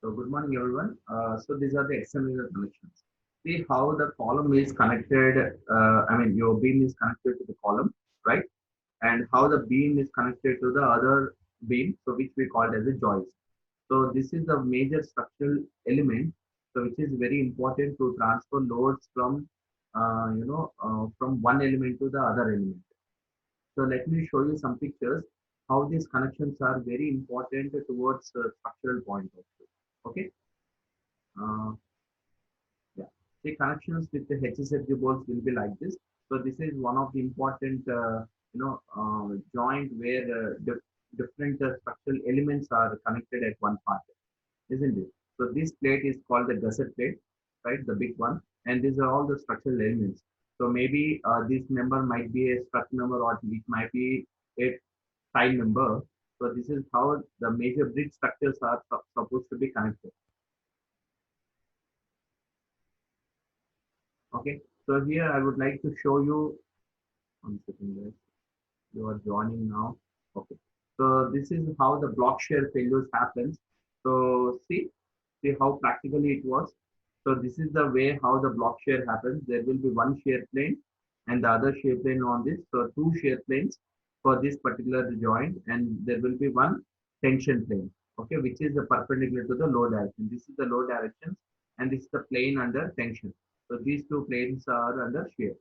So good morning, everyone. So these are the external connections. See how the column is connected. Your beam is connected to the column, right? And how the beam is connected to the other beam, so which we called as a joist. So this is the major structural element, so which is very important to transfer loads from one element to the other element. So let me show you some pictures how these connections are very important towards structural point of view. Okay. Uh, yeah. The connections with the HSFG bolts will be like this. So this is one of the important, joint where different structural elements are connected at one part, isn't it? So this plate is called the gusset plate, right? The big one, and these are all the structural elements. So maybe this member might be a strut member, or it might be a tie member. So this is how the major bridge structures are supposed to be connected. Okay. So here I would like to show you. One second, guys. You are joining now. Okay. So this is how the block shear failures happens. So see how practically it was. So this is the way how the block shear happens. There will be one shear plane and the other shear plane on this. So two shear planes for this particular joint, and there will be one tension plane. Okay, which is the perpendicular to the load direction. This is the load direction, and this is the plane under tension. So these two planes are under shear.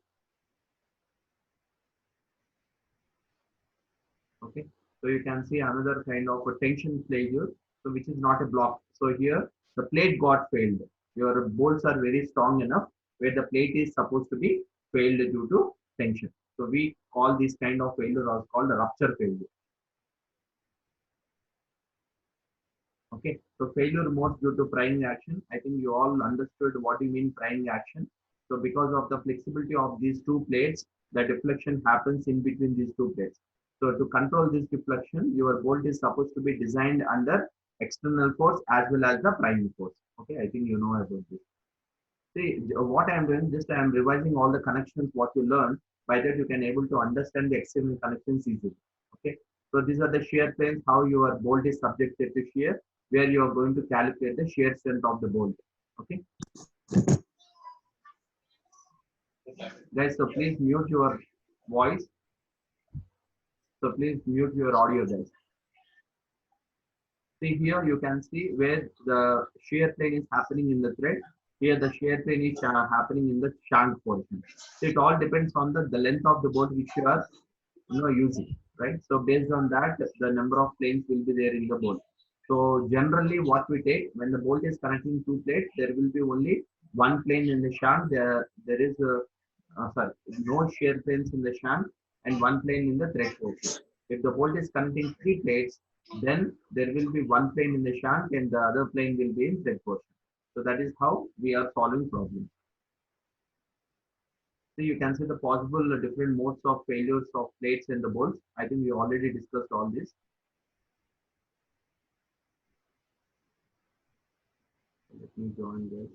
Okay, so you can see another kind of a tension failure, so which is not a block. So here the plate got failed. Your bolts are very strong enough where the plate is supposed to be failed due to tension. So we call this kind of failure as called a rupture failure. Okay, so failure modes due to priming action. I think you all understood what you mean priming action. So because of the flexibility of these two plates, the deflection happens in between these two plates. So to control this deflection, your bolt is supposed to be designed under external force as well as the priming force. Okay, I think you know about this. See, what I am doing, just I am revising all the connections, what you learned. By that, you can able to understand the external connections easily. Okay. So these are the shear planes, how your bolt is subjected to shear, where you are going to calculate the shear strength of the bolt. Okay. Guys, so please mute your voice. So please mute your audio, guys. See here, you can see where the shear plane is happening in the thread. Here, the shear plane is happening in the shank portion. So it all depends on the length of the bolt which you are using, right? So based on that, the number of planes will be there in the bolt. So generally, what we take when the bolt is connecting two plates, there will be only one plane in the shank. There is no shear planes in the shank and one plane in the thread portion. If the bolt is connecting three plates, then there will be one plane in the shank and the other plane will be in thread portion. So that is how we are solving problems. So you can see the possible different modes of failures of plates and the bolts. I think we already discussed all this. Let me join this.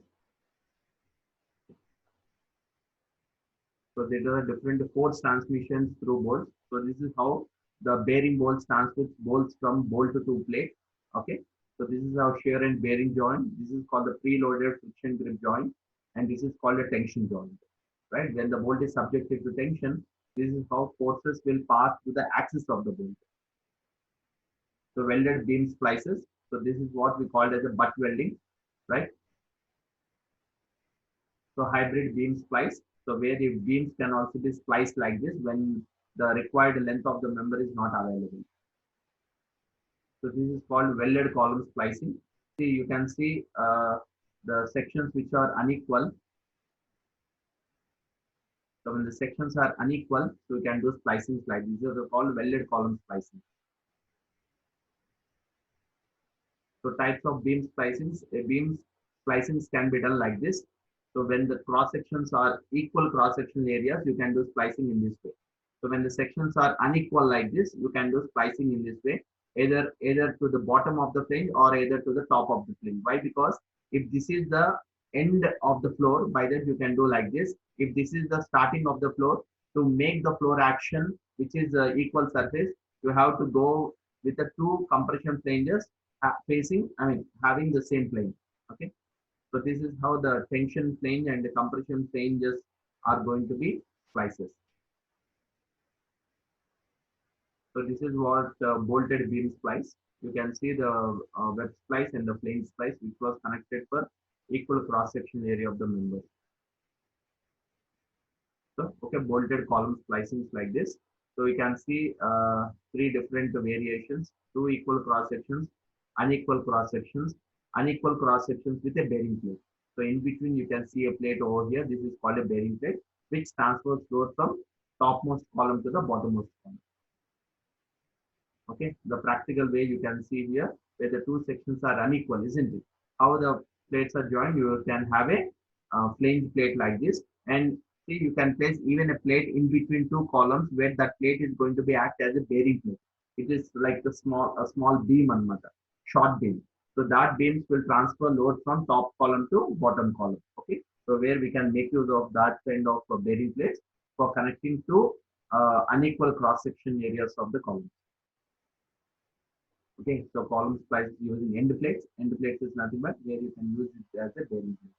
So there are different force transmissions through bolts. So this is how the bearing bolts transmit bolts from bolt to plate. Okay. So this is how shear and bearing joint. This is called the preloaded friction grip joint, and this is called a tension joint. Right. When the bolt is subjected to tension, this is how forces will pass to the axis of the bolt. So welded beam splices. So this is what we call as a butt welding, right? So hybrid beam splice. So where the beams can also be spliced like this when the required length of the member is not available. So this is called welded column splicing. See, you can see the sections which are unequal. So when the sections are unequal, so you can do splicing like these are called welded column splicing. So types of beam splicings, beam splicings can be done like this. So when the cross sections are equal cross sectional areas, you can do splicing in this way. So when the sections are unequal like this, you can do splicing in this way, either to the bottom of the flange or either to the top of the flange. Why? Because if this is the end of the floor, by that you can do like this. If this is the starting of the floor, to make the floor action, which is equal surface, you have to go with the two compression flanges facing, I mean, having the same plane. Okay. So this is how the tension plane and the compression flanges are going to be splices. So this is what bolted beam splice. You can see the web splice and the plane splice, which was connected for equal cross section area of the members. So, okay, bolted column splicing is like this. So we can see three different variations: two equal cross sections, unequal cross sections with a bearing plate. So in between, you can see a plate over here. This is called a bearing plate, which transfers load from topmost column to the bottommost column. Okay, the practical way you can see here, where the two sections are unequal, isn't it? How the plates are joined, you can have a flange plate like this, and see, you can place even a plate in between two columns where that plate is going to be act as a bearing plate. It is like a small beam anmata, short beam. So that beams will transfer load from top column to bottom column. Okay, so where we can make use of that kind of bearing plates for connecting to unequal cross section areas of the column. Okay, so column splice using end plates. End plates is nothing but where you can use it as a bearing plate.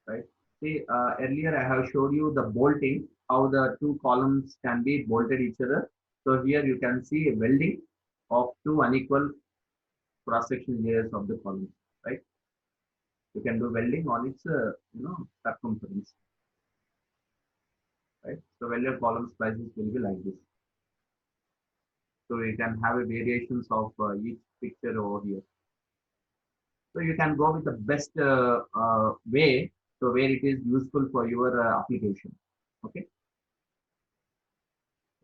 Right? See, earlier I have showed you the bolting, how the two columns can be bolted each other. So here you can see a welding of two unequal cross-section layers of the column, right? You can do welding on its, circumference, right? So welded column splices will be like this. So you can have a variations of each picture over here. So you can go with the best way, so where it is useful for your application. Okay.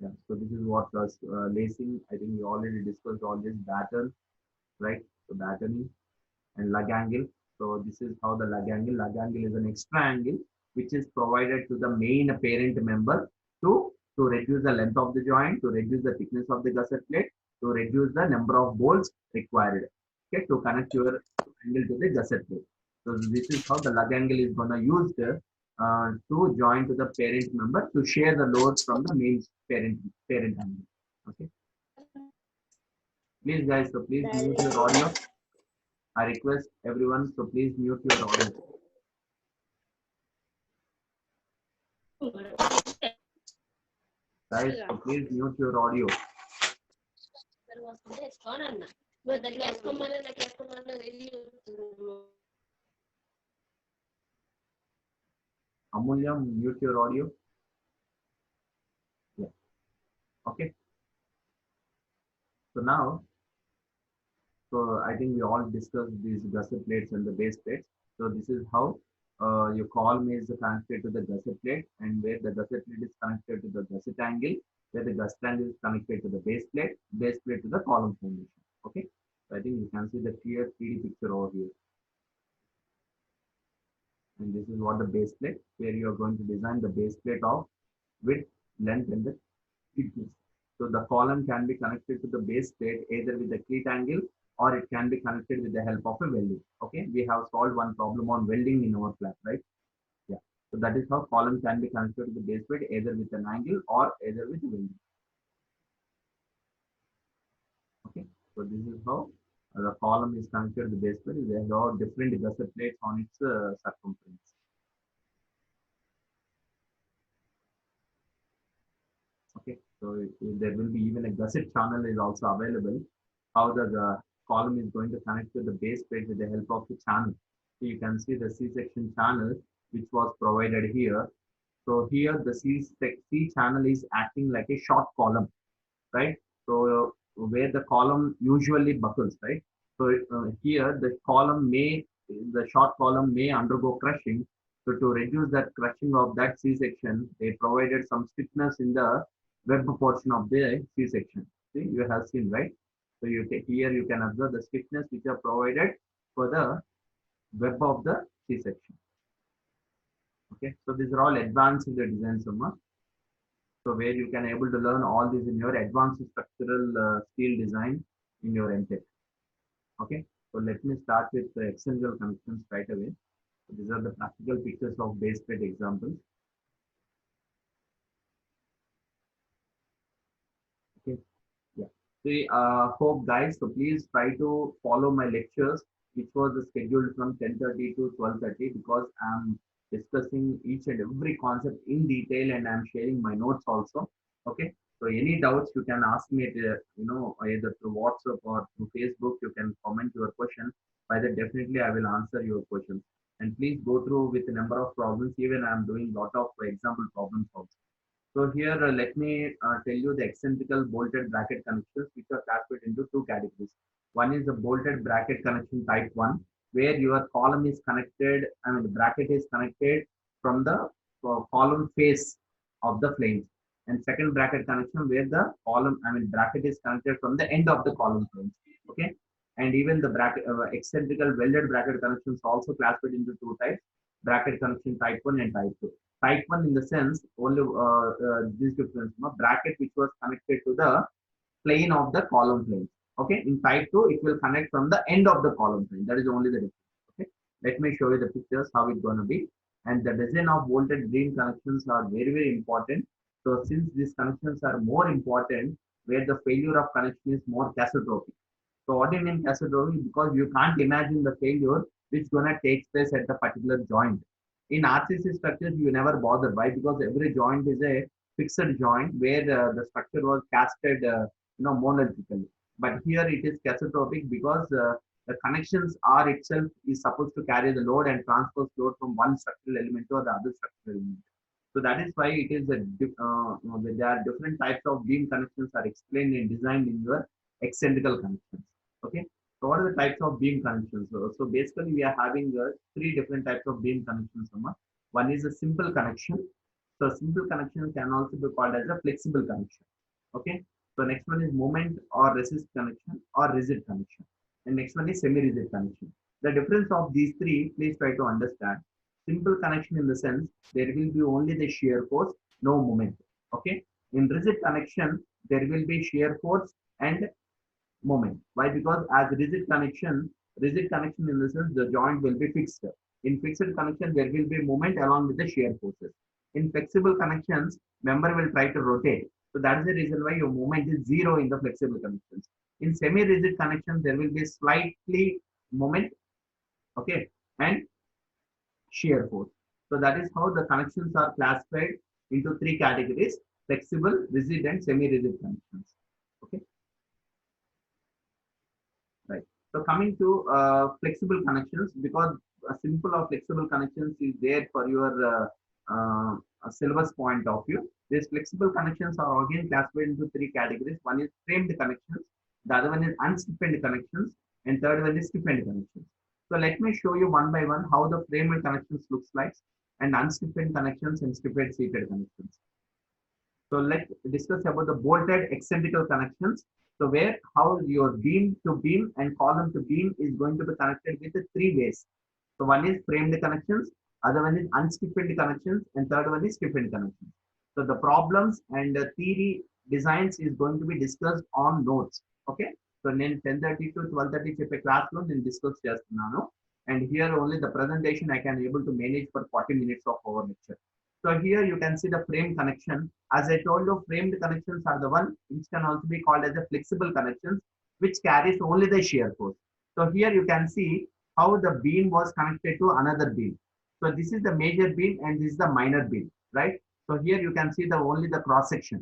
Yeah. So this is what was lacing. I think we already discussed all this batten, right? So battening and lug angle. So this is how the lug angle. Lug angle is an extra angle which is provided to the main parent member to reduce the length of the joint, to reduce the thickness of the gusset plate, to reduce the number of bolts required. Okay, to connect your angle to the gusset plate. So this is how the lug angle is gonna used to join to the parent member to share the load from the main parent angle. Okay. Please guys, so please mute your audio. I request everyone, so please mute your audio. Guys, so please mute your audio. Amulya, mute your audio. Yeah. Okay. So now, so I think we all discussed these gusset plates and the base plates. So this is how your column is connected to the gusset plate, and where the gusset plate is connected to the gusset angle, where the gusset angle is connected to the base plate to the column foundation. Okay. So I think you can see the clear 3D picture over here. And this is what the base plate, where you are going to design the base plate of width, length, and the thickness. So the column can be connected to the base plate either with the cleat angle, or it can be connected with the help of a welding. Okay, we have solved one problem on welding in our class, right? Yeah. So that is how column can be connected to the base plate either with an angle or either with welding. Okay, so this is how the column is connected to the base plate. There are different gusset plates on its circumference. Okay, so there will be even a gusset channel is also available. How the column is going to connect to the base plate with the help of the channel. So you can see the C-section channel which was provided here. So here the C channel is acting like a short column, right? So where the column usually buckles, right? So here the short column may undergo crushing. So to reduce that crushing of that C-section, they provided some stiffness in the web portion of the C-section. See, you have seen, right? So here you can observe the stiffness which are provided for the web of the C-section. Okay, so these are all advanced in the design summa. So where you can able to learn all this in your advanced structural steel design in your MTech. Okay, so let me start with the external connections right away. So these are the practical pictures of base plate examples. Okay. See, hope guys, so please try to follow my lectures, which was scheduled from 10:30 to 12:30 because I'm discussing each and every concept in detail and I'm sharing my notes also. Okay. So any doubts you can ask me, either through WhatsApp or through Facebook. You can comment your question. By that, definitely I will answer your questions. And please go through with a number of problems. Even I'm doing lot of example problems also. So here, let me tell you the eccentrical bolted bracket connections, which are classified into two categories. One is the bolted bracket connection type 1, where your column is connected, the bracket is connected from the column face of the flange. And second bracket connection, where the column, bracket is connected from the end of the column flange. Okay. And even the bracket, eccentrical welded bracket connections also classified into two types: bracket connection type 1 and type 2. Type 1 in the sense only this difference, bracket which was connected to the plane of the column plane. Okay, in type 2 it will connect from the end of the column plane. That is only the difference. Okay, let me show you the pictures how it's going to be. And the design of bolted beam connections are very important. So since these connections are more important, where the failure of connection is more catastrophic. So what do you mean catastrophic? Because you can't imagine the failure which gonna take place at the particular joint. In RCC structures, you never bother. Why? Because every joint is a fixed joint where the structure was casted, monolithically. But here it is catastrophic because the connections are itself is supposed to carry the load and transfers load from one structural element to the other structural element. So that is why it is there are different types of beam connections are explained and designed in your eccentrical connections. Okay. So what are the types of beam connections? So basically we are having three different types of beam connections. One is a simple connection. So simple connection can also be called as a flexible connection. Okay. So next one is moment or resist connection or rigid connection. And next one is semi-rigid connection. The difference of these three, please try to understand. Simple connection in the sense there will be only the shear force, no moment. Okay. In rigid connection, there will be shear force and moment. Why? Because as rigid connection in the sense the joint will be fixed. In fixed connection, there will be moment along with the shear forces. In flexible connections, member will try to rotate. So that's the reason why your moment is zero in the flexible connections. In semi-rigid connection, there will be slightly moment, okay, and shear force. So that is how the connections are classified into three categories: flexible, rigid, and semi-rigid connections. Okay. Right. So coming to flexible connections, because a simple or flexible connections is there for your syllabus point of view. These flexible connections are again classified into three categories. One is framed connections, the other one is unstiffened connections, and third one is stiffened connections. So let me show you one by one how the framed connections looks like, and unstiffened connections and stiffened seated connections. So let's discuss about the bolted eccentrical connections. So where how your beam to beam and column to beam is going to be connected with the three ways. So one is framed connections, other one is unstiffened connections, and third one is stiffened connections. So the problems and the theory designs is going to be discussed on notes. Okay. So then 10:30 to 12:30 చెప్పే class లో నేను discuss చేస్తున్నాను. And here only the presentation I can able to manage for 40 minutes of our lecture. So here you can see the frame connection. As I told you, framed connections are the one which can also be called as a flexible connections, which carries only the shear force. So here you can see how the beam was connected to another beam. So this is the major beam and this is the minor beam, right? So here you can see the only the cross section.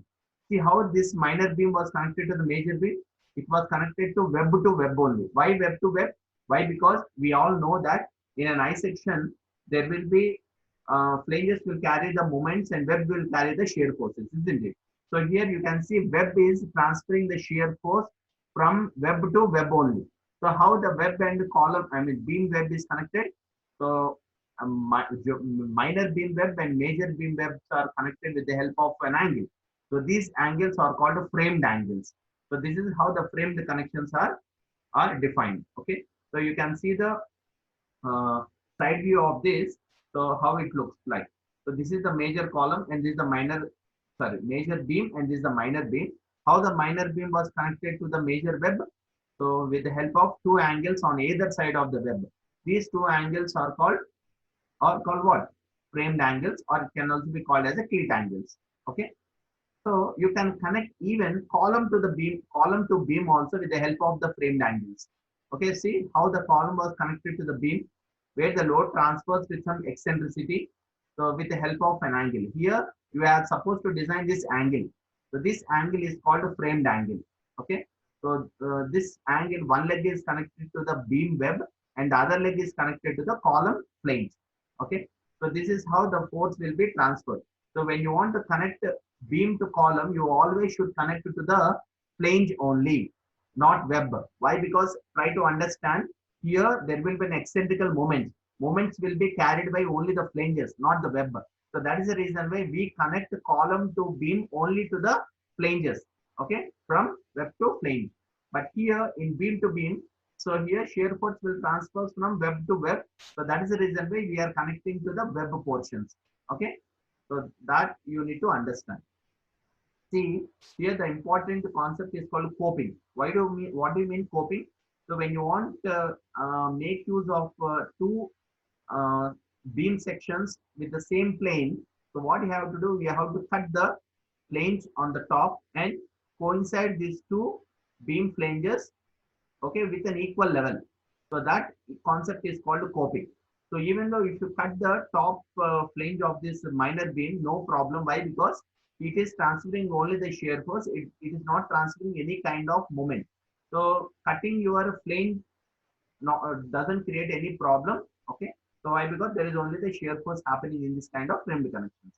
See how this minor beam was connected to the major beam? It was connected to web only. Why web to web? Why? Because we all know that in an I section, there will be flanges will carry the moments and web will carry the shear forces, isn't it? So here you can see web is transferring the shear force from web to web only. So how the web and column, beam web is connected? So minor beam web and major beam webs are connected with the help of an angle. So these angles are called framed angles. So this is how the framed connections are defined. Okay. So you can see the side view of this. So how it looks like. So this is the major column and this is the major beam and this is the minor beam. How the minor beam was connected to the major web? So with the help of two angles on either side of the web. These two angles are called what? Framed angles, or it can also be called as a cleat angles. Okay. So you can connect even column to beam also with the help of the framed angles. Okay, see how the column was connected to the beam, where the load transfers with some eccentricity. So with the help of an angle. Here you are supposed to design this angle. So this angle is called a framed angle. Okay. So this angle, one leg is connected to the beam web and the other leg is connected to the column planes. Okay. So this is how the force will be transferred. So when you want to connect beam to column, you always should connect it to the flange only, not web. Why? Because try to understand here there will be an eccentrical moment. Moments will be carried by only the flanges, not the web. So that is the reason why we connect the column to beam only to the flanges. Okay, from web to flange. But here in beam to beam, so here shear force will transfer from web to web. So that is the reason why we are connecting to the web portions. Okay, so that you need to understand. See, here the important concept is called coping. What do you mean coping? So when you want make use of two uh, beam sections with the same plane, so what you have to do, you have to cut the planes on the top and coincide these two beam flanges, okay, with an equal level. So that concept is called coping. So even though if you cut the top flange of this minor beam, no problem. Why? Because it is transferring only the shear force. It is not transferring any kind of moment. So cutting your flange doesn't create any problem. Okay. So why? Because there is only the shear force happening in this kind of framed connections.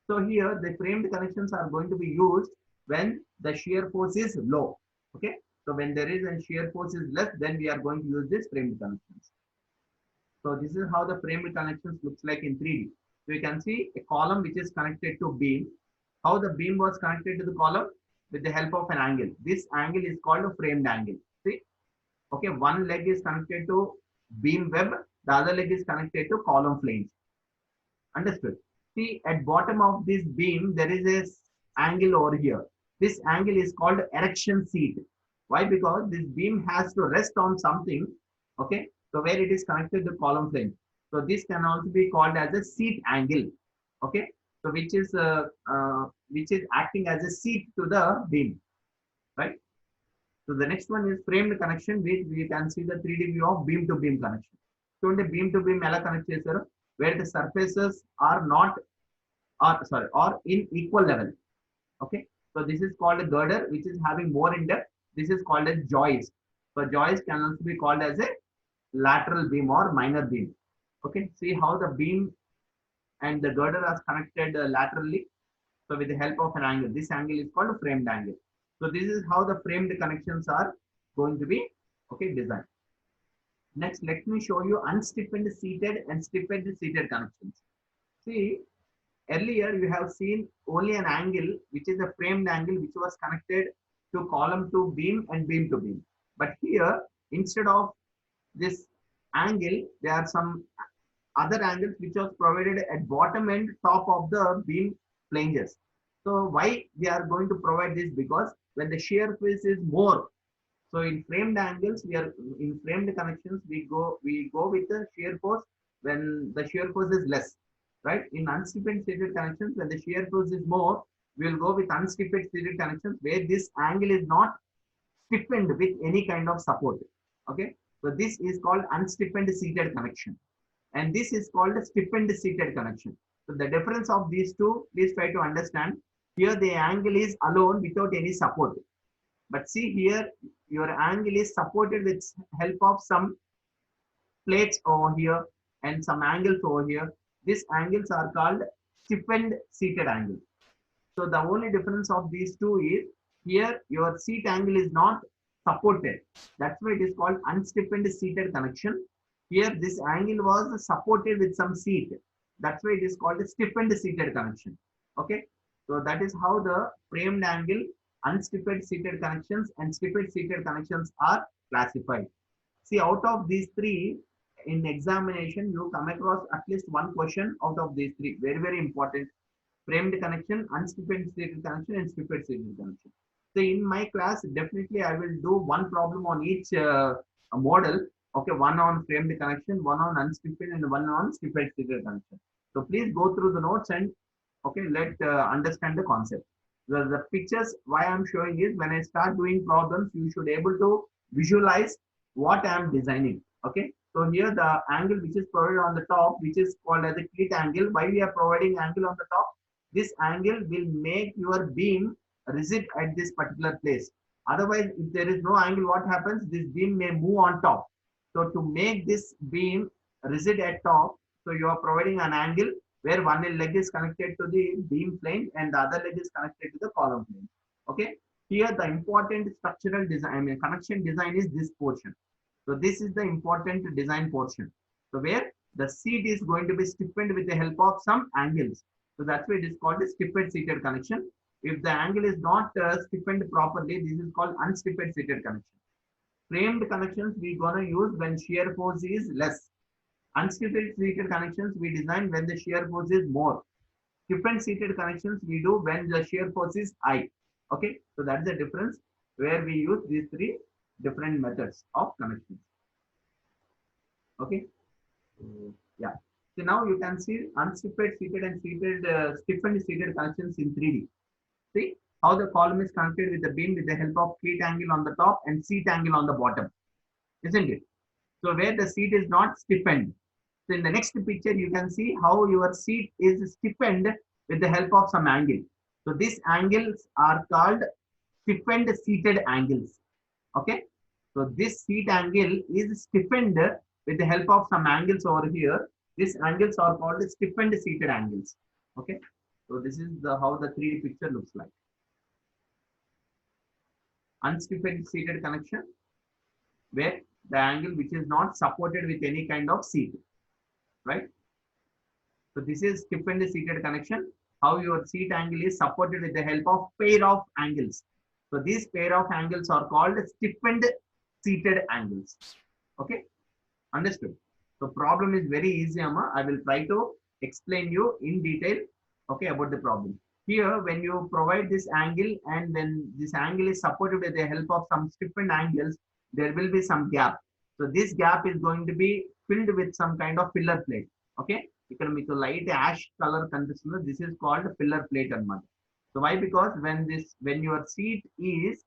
So here the framed connections are going to be used when the shear force is low. Okay. So when there is a shear force is less, then we are going to use this framed connections. So this is how the framed connections looks like in 3D. So you can see a column which is connected to beam. How the beam was connected to the column with the help of an angle. This angle is called a framed angle. See, okay, one leg is connected to beam web, the other leg is connected to column flange. Understood? See, at bottom of this beam, there is a angle over here. This angle is called erection seat. Why? Because this beam has to rest on something. Okay, so where it is connected to column plane. So this can also be called as a seat angle. Okay, so which is acting as a seat to the beam, right? So the next one is framed connection, which we can see the 3D view of beam to beam connection. So the beam to beam ఎలా connect చేశారు, where the surfaces are not or in equal level. Okay, so this is called a girder, which is having more in depth. This is called a joist. So joist can also be called as a lateral beam or minor beam. Okay, see how the beam and the girder are connected laterally. So with the help of an angle, this angle is called a framed angle. So this is how the framed connections are going to be, okay, designed. Next, let me show you unstiffened seated and stiffened seated connections. See, earlier you have seen only an angle, which is a framed angle, which was connected to column to beam and beam to beam. But here, instead of this angle, there are some other angles which was provided at bottom and top of the beam flanges. So why we are going to provide this? Because when the shear force is more, so in framed angles, we are in framed connections, we go with the shear force when the shear force is less, right? In unstiffened seated connections, when the shear force is more, we will go with unstiffened seated connections where this angle is not stiffened with any kind of support. Okay, so this is called unstiffened seated connection, and this is called a stiffened seated connection. So the difference of these two, please try to understand. Here the angle is alone without any support. But see here, your angle is supported with help of some plates over here and some angles over here. These angles are called stiffened seated angle. So the only difference of these two is here your seat angle is not supported. That's why it is called unstiffened seated connection. Here this angle was supported with some seat. That's why it is called a stiffened seated connection. Okay. So that is how the framed angle, unstiffened seated connections and stiffened seated connections are classified. See, out of these three, in examination, you come across at least one question out of these three. Very, very important. Framed connection, unstiffened seated connection, and stiffened seated connection. So in my class, definitely I will do one problem on each model. Okay, one on framed connection, one on unstiffened, and one on stiffened seated connection. So please go through the notes and okay, let understand the concept. The pictures why I'm showing is when I start doing problems, you should able to visualize what I'm designing. Okay. So here the angle which is provided on the top, which is called as a cleat angle. Why we are providing angle on the top? This angle will make your beam rigid at this particular place. Otherwise, if there is no angle, what happens? This beam may move on top. So to make this beam rigid at top, so you are providing an angle where one leg is connected to the beam plane and the other leg is connected to the column plane. Okay. Here the important structural design, I mean connection design is this portion. So this is the important design portion. So where the seat is going to be stiffened with the help of some angles. So that's why it is called a stiffened seated connection. If the angle is not stiffened properly, this is called unstiffened seated connection. Framed connections we gonna use when shear force is less. Unstiffened seated connections we design when the shear force is more. Stiffened seated connections we do when the shear force is high. Okay, so that's the difference where we use these three different methods of connections. Okay, yeah. So now you can see unstiffened seated and stiffened seated connections in 3D. See how the column is connected with the beam with the help of cleat angle on the top and seat angle on the bottom, isn't it? So where the seat is not stiffened. So in the next picture, you can see how your seat is stiffened with the help of some angle. So these angles are called stiffened seated angles. Okay. So this seat angle is stiffened with the help of some angles over here. These angles are called stiffened seated angles. Okay. So this is how the 3D picture looks like. Unstiffened seated connection, where the angle which is not supported with any kind of seat, right? So this is stiffened seated connection, how your seat angle is supported with the help of pair of angles. So these pair of angles are called stiffened seated angles. Okay, understood? So problem is very easy, Amma. I will try to explain you in detail, okay, about the problem. Here, when you provide this angle and when this angle is supported with the help of some stiffened angles, there will be some gap. So this gap is going to be filled with some kind of filler plate. Okay, ఇక్కడ మీకు light ash color కనిపిస్తుంది. This is called filler plate అన్నమాట. So why? Because when your seat is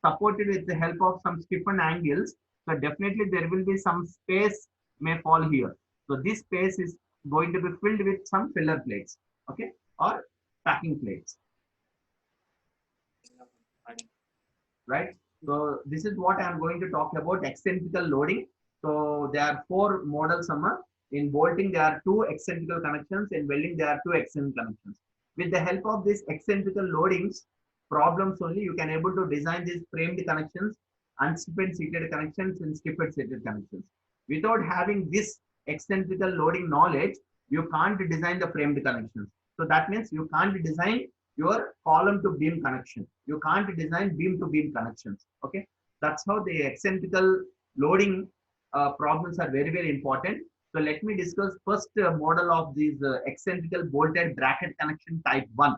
supported with the help of some stiffened angles, so definitely there will be some space may fall here. So this space is going to be filled with some filler plates, okay, or packing plates, right? So this is what I am going to talk about, eccentrical loading. So there are 4 models, Amma. In bolting there are 2 eccentrical connections, in welding there are 2 eccentric connections. With the help of these eccentrical loadings problems only, you can able to design these framed connections, unstiffened seated connections and stiffened seated connections. Without having this eccentrical loading knowledge, you can't design the framed connections. So that means you can't design your column to beam connection. You can't design beam to beam connections. Okay, that's how the eccentrical loading problems are very, very important. So let me discuss first model of these eccentrical bolted bracket connection type 1.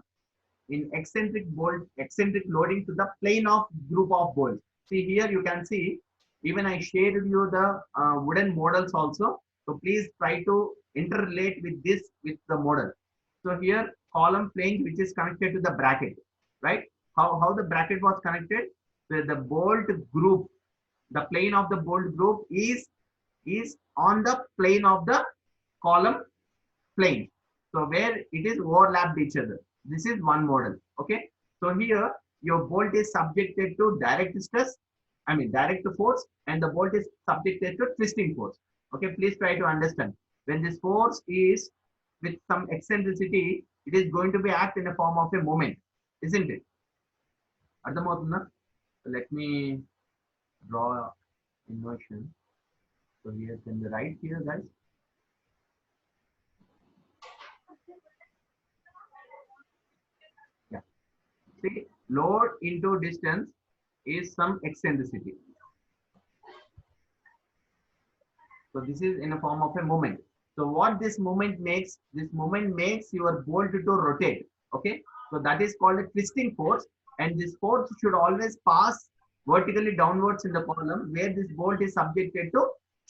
In eccentric loading to the plane of group of bolts. See here you can see, even I shared you the wooden models also. So please try to interrelate with this with the model. So here column plane which is connected to the bracket, right? How the bracket was connected? So the bolt group, the plane of the bolt group is on the plane of the column plane. So where it is overlapped each other. This is one model. Okay. So here your bolt is subjected to direct stress, I mean direct force, and the bolt is subjected to twisting force. Okay, please try to understand. When this force is with some eccentricity, it is going to be act in a form of a moment, isn't it? అర్థమవుతుందా? So let me draw inversion. So here can be right here, guys. Yeah. See, load into distance is some eccentricity. So this is in a form of a moment. So what this moment makes? This moment makes your bolt to rotate. Okay. So that is called a twisting force, and this force should always pass vertically downwards in the column where this bolt is subjected to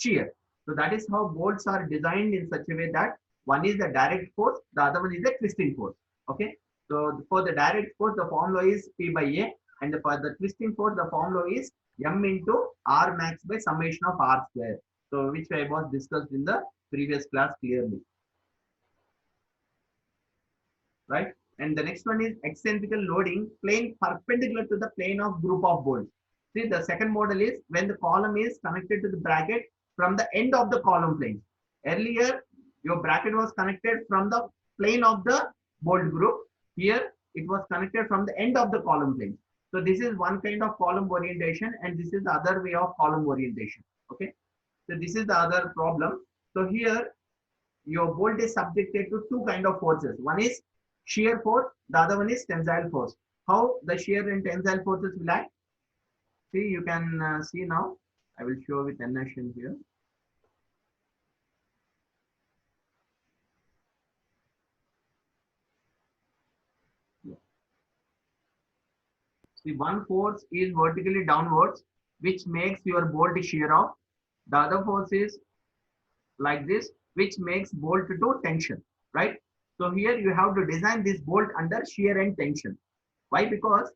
shear. So that is how bolts are designed in such a way that one is the direct force, the other one is the twisting force. Okay. So for the direct force, the formula is P by A, and for the twisting force, the formula is M into R max by summation of R square. So which I was discussed in the previous class clearly, right? And the next one is eccentrical loading plane perpendicular to the plane of group of bolts. See, the second model is when the column is connected to the bracket from the end of the column plane. Earlier, your bracket was connected from the plane of the bolt group. Here, it was connected from the end of the column plane. So this is one kind of column orientation, and this is the other way of column orientation. Okay. So this is the other problem. So here, your bolt is subjected to two kind of forces. One is shear force, the other one is tensile force. How the shear and tensile forces will act? See, you can see now. I will show with animation here. Yeah. See, one force is vertically downwards, which makes your bolt shear off. The other force is like this, which makes bolt to tension, right? So here you have to design this bolt under shear and tension. Why? Because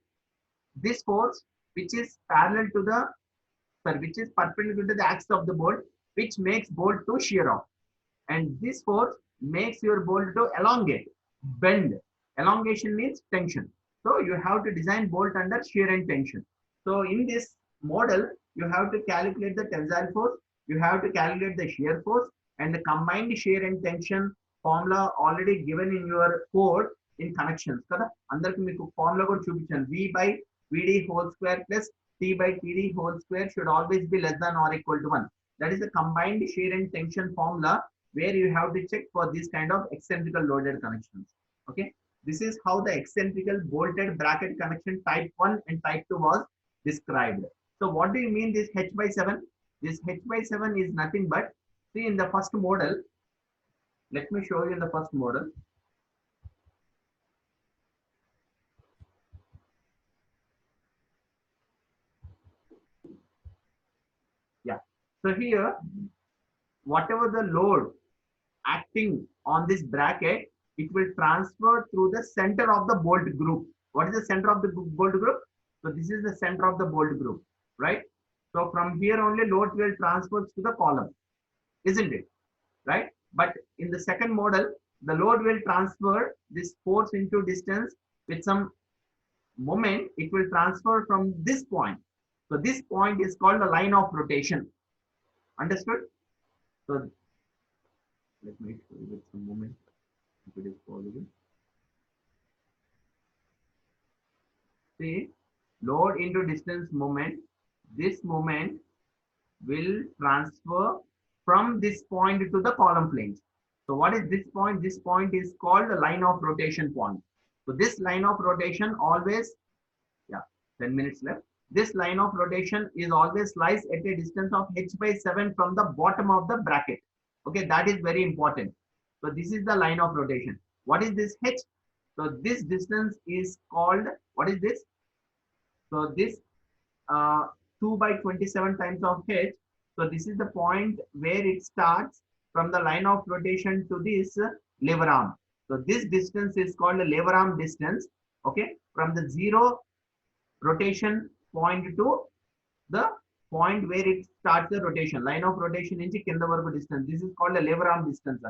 this force, which is parallel to the, sorry, which is perpendicular to the axis of the bolt, which makes bolt to shear off. And this force makes your bolt to elongate, bend. Elongation means tension. So you have to design bolt under shear and tension. So in this model, you have to calculate the tensile force, you have to calculate the shear force, and the combined shear and tension formula already given in your code in connections. Kada andarki meeku formula kuda chupichanu. V by Vd whole square plus T by Td whole square should always be less than or equal to 1. That is the combined shear and tension formula where you have to check for this kind of eccentrical loaded connections. Okay. This is how the eccentrical bolted bracket connection type 1 and type 2 was described. So what do you mean this H by 7? This H by 7 is nothing but, see in the first model, let me show you in the first model. Yeah. So here, whatever the load acting on this bracket, it will transfer through the center of the bolt group. What is the center of the bolt group? So this is the center of the bolt group, right? So from here only load will transfer to the column, isn't it? Right? But in the second model, the load will transfer this force into distance with some moment. It will transfer from this point. So this point is called the line of rotation. Understood? So let me show you with some moment if it is possible. See, load into distance moment. This moment will transfer from this point to the column planes. So what is this point? This point is called the line of rotation point. So this line of rotation always, yeah, 10 minutes left. This line of rotation is always lies at a distance of h by 7 from the bottom of the bracket. Okay, that is very important. So this is the line of rotation. What is this h? So this distance is called, what is this? So this 2 by 27 times of h. So this is the point where it starts from the line of rotation to this lever arm. So this distance is called the lever arm distance. Okay, from the zero rotation point to the point where it starts the rotation. Line of rotation in kinda varaku distance. This is called the lever arm distance.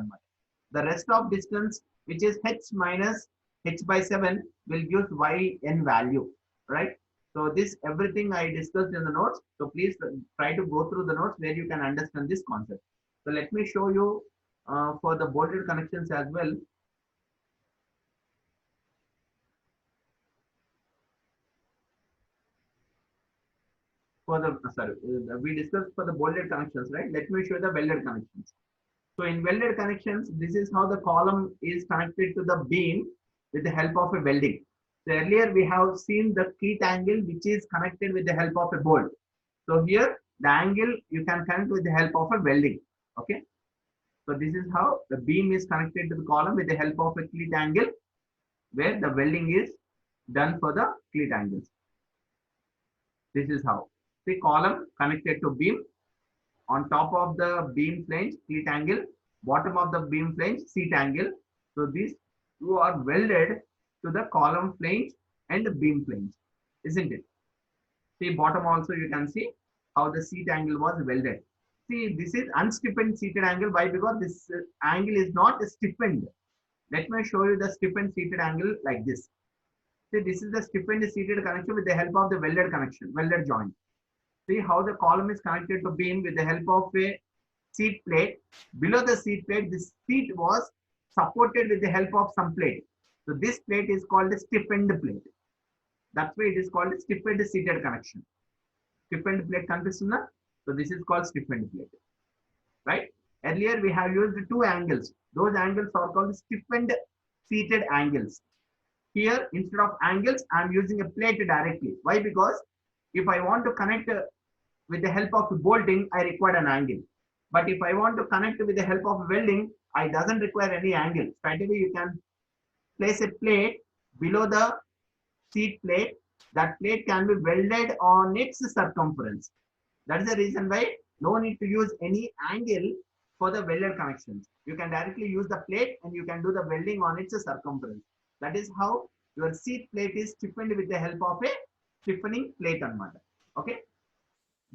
The rest of distance, which is h minus h by 7, will give yn value, right? So this everything I discussed in the notes. So please try to go through the notes where you can understand this concept. So let me show you for the bolted connections as well. For the sorry, we discussed for the bolted connections, right? Let me show the welded connections. So in welded connections, this is how the column is connected to the beam with the help of a welding. So earlier we have seen the cleat angle which is connected with the help of a bolt. So here the angle you can connect with the help of a welding. Okay. So this is how the beam is connected to the column with the help of a cleat angle where the welding is done for the cleat angles. This is how the column connected to beam, on top of the beam flange cleat angle, bottom of the beam flange seat angle. So these two are welded to the column flange and the beam flange, isn't it? See, bottom also you can see how the seat angle was welded. See, this is unstiffened seated angle. Why? Because this angle is not stiffened. Let me show you the stiffened seated angle like this. See, this is the stiffened seated connection with the help of the welded connection, welded joint. See how the column is connected to beam with the help of a seat plate. Below the seat plate, this seat was supported with the help of some plate. So this plate is called a stiffened plate. That's why it is called a stiffened seated connection. Stiffened plate consists. So this is called stiffened plate, right? Earlier we have used two angles. Those angles are called stiffened seated angles. Here, instead of angles, I am using a plate directly. Why? Because if I want to connect with the help of bolting, I require an angle. But if I want to connect with the help of welding, I doesn't require any angle. Straight away, you can place a plate below the seat plate. That plate can be welded on its circumference. That is the reason why no need to use any angle for the welded connections. You can directly use the plate and you can do the welding on its circumference. That is how your seat plate is stiffened with the help of a stiffening plate anamata. Okay.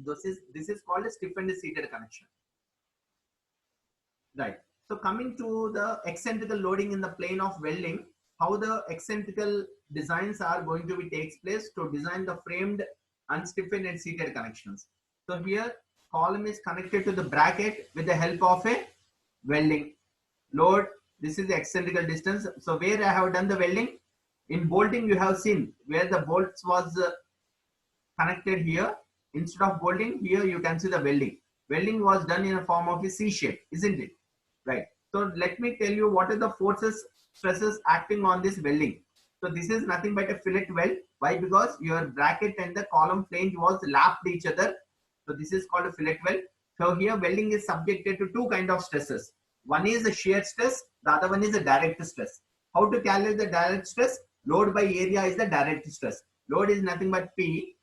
This is called a stiffened seated connection. Right. So coming to the eccentrical loading in the plane of welding, how the eccentrical designs are going to be takes place to design the framed, unstiffened and seated connections. So here column is connected to the bracket with the help of a welding load. This is the eccentrical distance. So where I have done the welding, in bolting you have seen where the bolts was connected here. Instead of bolting, here you can see the welding. Welding was done in a form of a C shape, isn't it? Right. So let me tell you what are the forces, stresses acting on this welding. So this is nothing but a fillet weld. Why? Because your bracket and the column flange was lapped each other. So this is called a fillet weld. So here welding is subjected to two kind of stresses. One is the shear stress, the other one is the direct stress. How to calculate the direct stress? Load by area is the direct stress. Load is nothing but P,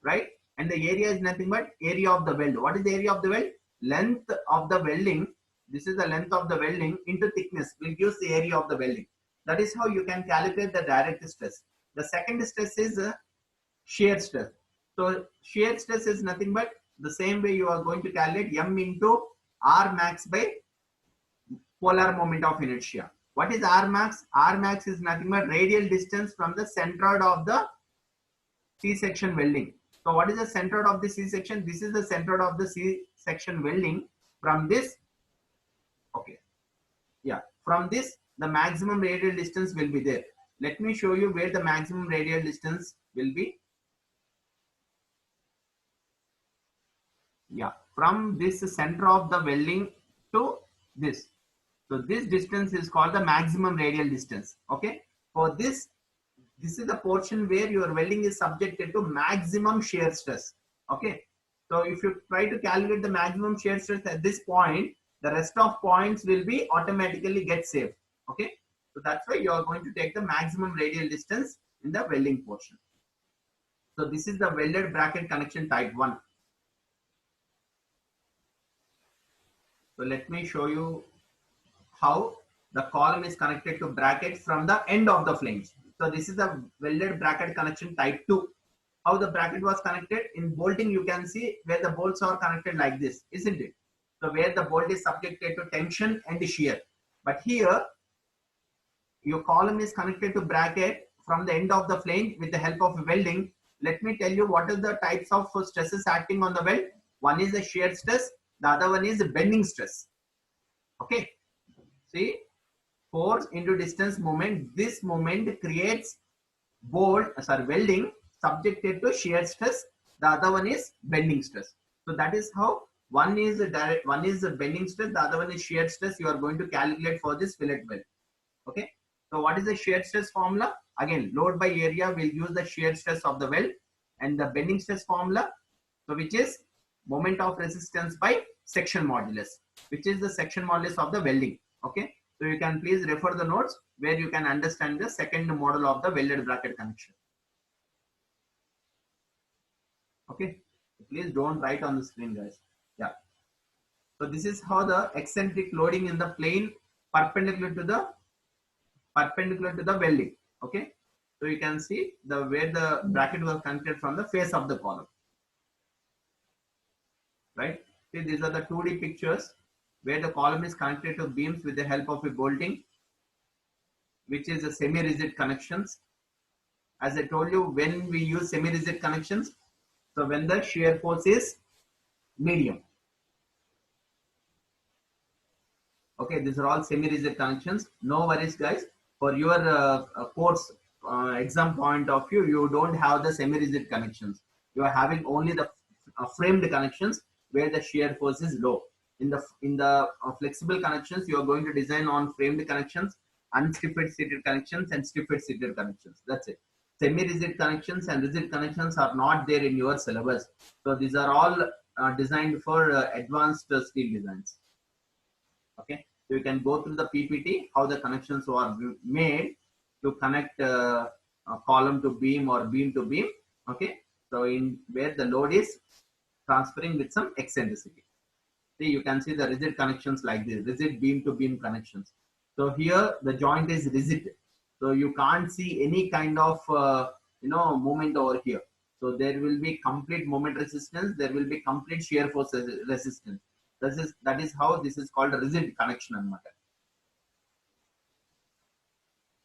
right? And the area is nothing but area of the weld. What is the area of the weld? Length of the welding. This is the length of the welding into thickness will give the area of the welding. That is how you can calculate the direct stress. The second stress is shear stress. So shear stress is nothing but the same way you are going to calculate M into R max by polar moment of inertia. What is R max? R max is nothing but radial distance from the centroid of the C-section welding. So what is the centroid of the C-section? This is the centroid of the C-section welding. From this, okay, yeah, from this the maximum radial distance will be there. Let me show you where the maximum radial distance will be. Yeah, from this center of the welding to this. So this distance is called the maximum radial distance. Okay. For this is the portion where your welding is subjected to maximum shear stress. Okay. So if you try to calculate the maximum shear stress at this point, the rest of points will be automatically get saved. Okay. So that's why you are going to take the maximum radial distance in the welding portion. So this is the welded bracket connection type 1. So let me show you how the column is connected to bracket from the end of the flange. So this is the welded bracket connection type 2. How the bracket was connected in bolting, you can see where the bolts are connected like this, isn't it? So where the bolt is subjected to tension and shear. But here your column is connected to bracket from the end of the flange with the help of welding. Let me tell you what are the types of stresses acting on the weld. One is the shear stress, the other one is the bending stress. Okay. See, force into distance moment. This moment creates welding subjected to shear stress. The other one is bending stress. So that is how one is the direct, one is the bending stress, the other one is shear stress. You are going to calculate for this fillet weld. Okay. So what is the shear stress formula? Again, load by area will use the shear stress of the weld, and the bending stress formula, so which is moment of resistance by section modulus, which is the section modulus of the welding. Okay. So you can please refer the notes where you can understand the second model of the welded bracket connection. Okay. Please don't write on the screen, guys. Yeah. So this is how the eccentric loading in the plane perpendicular to the welding. Okay. So you can see the where the bracket was connected from the face of the column, right? See, these are the 2D pictures where the column is connected to beams with the help of a bolting, which is a semi-rigid connections. As I told you, when we use semi-rigid connections, so when the shear force is medium. Okay, these are all semi-rigid connections. No worries, guys. For your course exam point of view, you don't have the semi-rigid connections. You are having only the framed connections where the shear force is low. In the flexible connections, you are going to design on framed connections, unstiffed seated connections, and stiffed seated connections. That's it. Semi-rigid connections and rigid connections are not there in your syllabus. So these are all designed for advanced steel designs. Okay, so you can go through the PPT how the connections are made to connect a column to beam or beam to beam. Okay, so in where the load is transferring with some eccentricity. See, you can see the rigid connections like this, rigid beam to beam connections. So here the joint is rigid, so you can't see any kind of movement over here. So there will be complete moment resistance, there will be complete shear force resistance. That is how this is called a rigid connection and matter.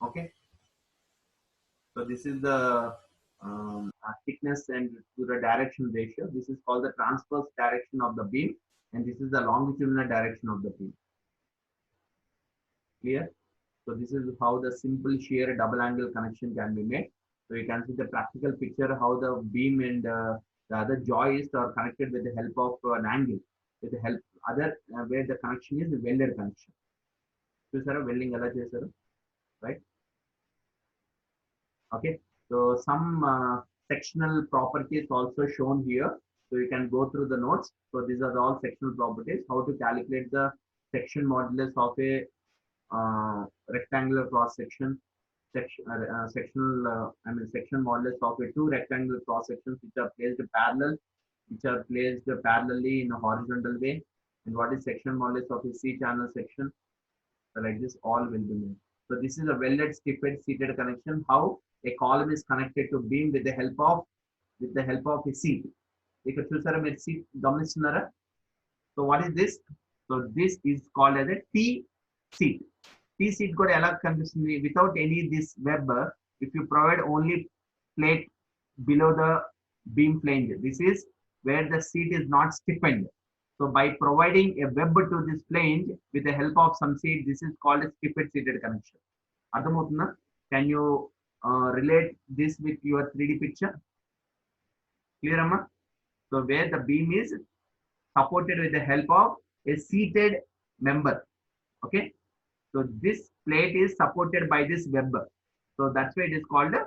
Okay, so this is the thickness and to the direction ratio. This is called the transverse direction of the beam, and this is the longitudinal direction of the beam. Clear? So this is how the simple shear double angle connection can be made. So you can see the practical picture how the beam and the other joist are connected with the help of an angle. With the help other where the connection is the welded connection. So sir, welding ela chesaru, right? Okay. So some sectional properties also shown here. So you can go through the notes. So these are all sectional properties. How to calculate the section modulus of a rectangular cross section, section modulus of a two rectangular cross sections which are placed parallel, which are placed parallelly in a horizontal way, and what is section modulus of a C channel section. So like this, all will be made. So this is a welded stiffed seated connection. How a column is connected to beam with the help of a seat. ఇక్కడ చూసారా మీరు seat గమనిస్తున్నారా? So what is this? So this is called as a T seat. T seat కూడా ఎలా కనిపిస్తుంది? Without any this web, if you provide only plate below the beam flange, this is where the seat is not stiffened. So by providing a web to this flange with the help of some seat, this is called a stiffed seated connection. అర్థమవుతుందా? Can you relate this with your 3D picture? Clear, Amma? So where the beam is supported with the help of a seated member. Okay, so this plate is supported by this web. So that's why it is called a